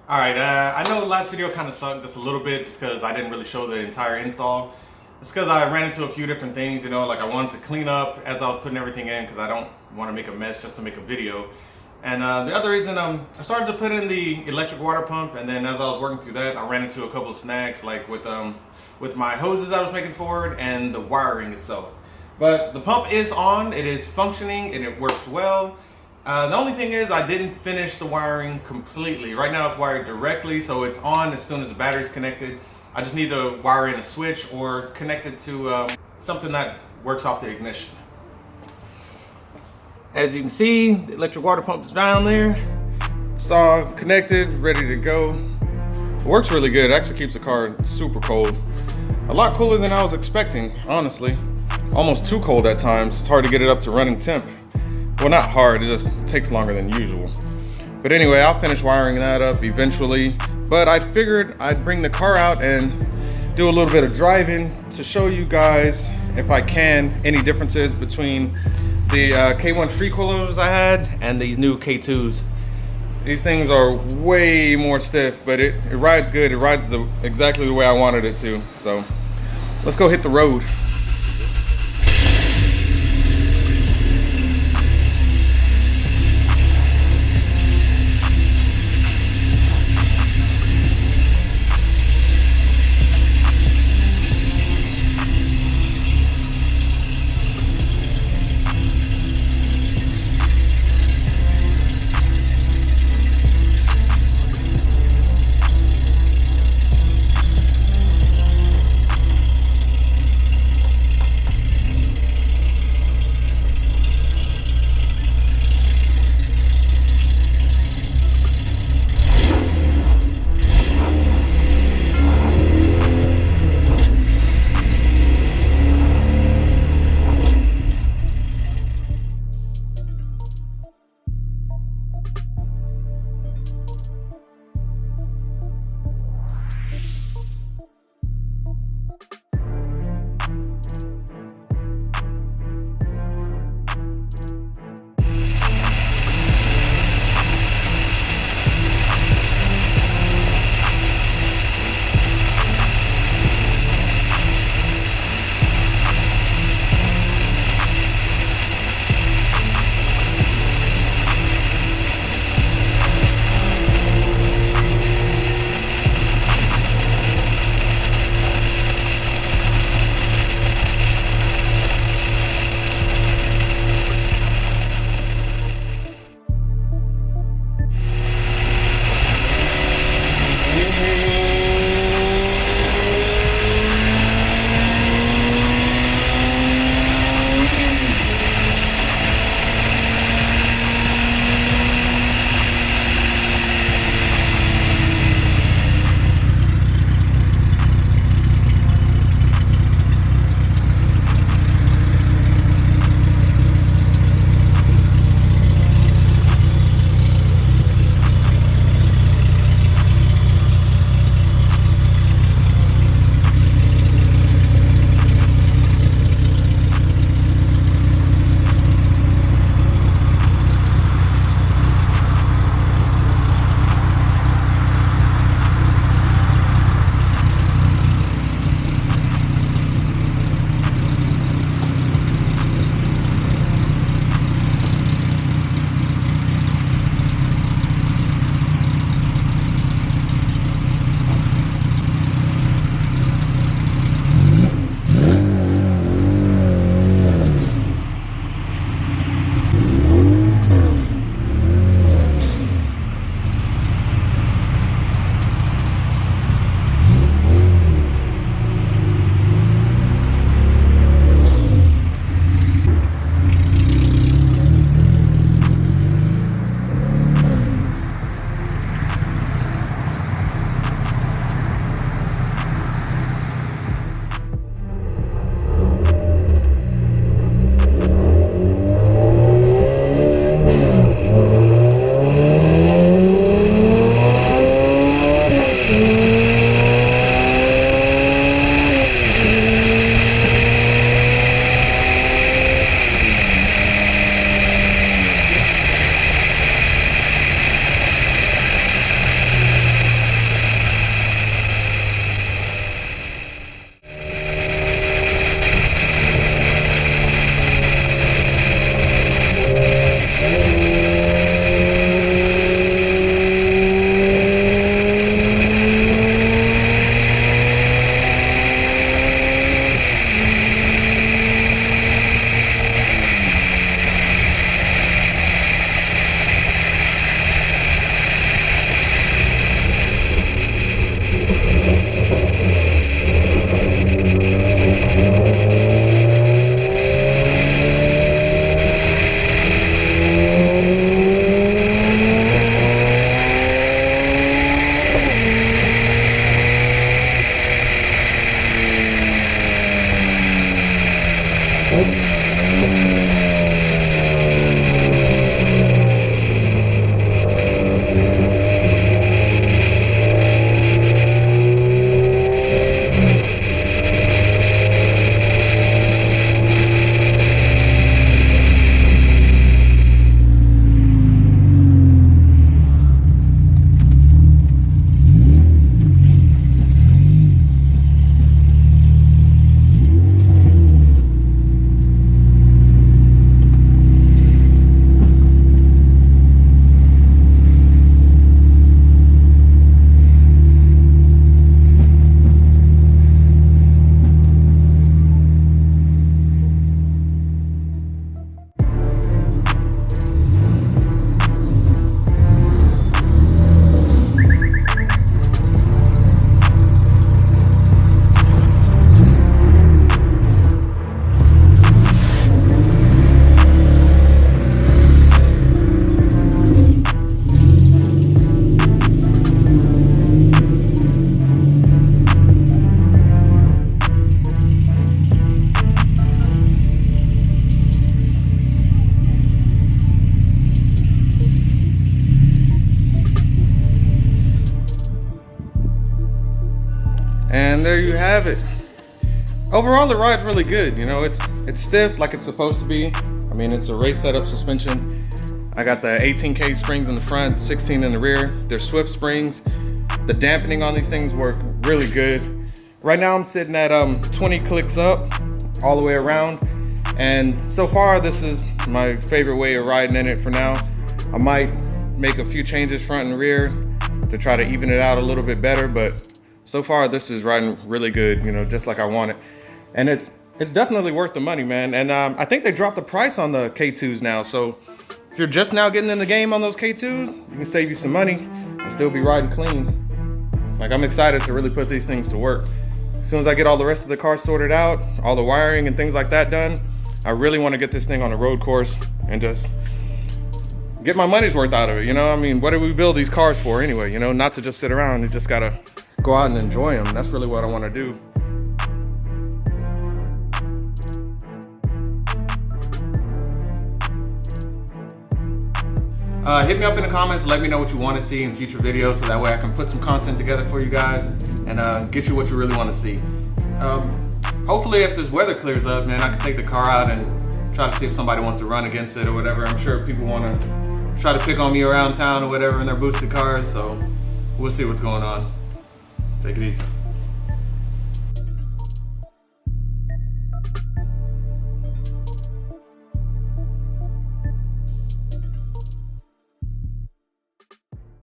All right, I know the last video kind of sucked just a little bit just because I didn't really show the entire install. It's because I ran into a few different things, like I wanted to clean up as I was putting everything in because I don't want to make a mess just to make a video. And the other reason, I started to put in the electric water pump, and then as I was working through that, I ran into a couple of snags, like with my hoses I was making for it and the wiring itself. But the pump is on, it is functioning, and it works well. The only thing is I didn't finish the wiring completely. Right now it's wired directly, so it's on as soon as the battery's connected. I just need to wire in a switch or connect it to something that works off the ignition. As you can see, the electric water pump is down there. It's all connected, ready to go. It works really good. It actually keeps the car super cold. A lot cooler than I was expecting, honestly. Almost too cold at times. It's hard to get it up to running temp. Well, not hard, it just takes longer than usual. But anyway, I'll finish wiring that up eventually. But I figured I'd bring the car out and do a little bit of driving to show you guys, if I can, any differences between the K1 street coilovers I had and these new K2s. These things are way more stiff, but it rides good. It rides exactly the way I wanted it to. So let's go hit the road. And there you have it. Overall, the ride's really good. You know, it's stiff like it's supposed to be. I mean, it's a race setup suspension. I got the 18K springs in the front, 16 in the rear. They're Swift springs. The dampening on these things work really good. Right now I'm sitting at 20 clicks up all the way around. And so far, this is my favorite way of riding in it for now. I might make a few changes front and rear to try to even it out a little bit better, but so far this is riding really good, you know, just like I want it. And it's definitely worth the money, man. And I think they dropped the price on the K2s now. So if you're just now getting in the game on those K2s, you can save you some money and still be riding clean. Like, I'm excited to really put these things to work. As soon as I get all the rest of the car sorted out, all the wiring and things like that done, I really want to get this thing on a road course and just get my money's worth out of it, you know? I mean, what do we build these cars for anyway, you know? Not to just sit around, you just gotta go out and enjoy them. That's really what I want to do. Hit me up in the comments, let me know what you want to see in future videos so that way I can put some content together for you guys and get you what you really want to see. Hopefully if this weather clears up, man, I can take the car out and try to see if somebody wants to run against it or whatever. I'm sure people want to try to pick on me around town or whatever in their boosted cars, so we'll see what's going on. Take it easy.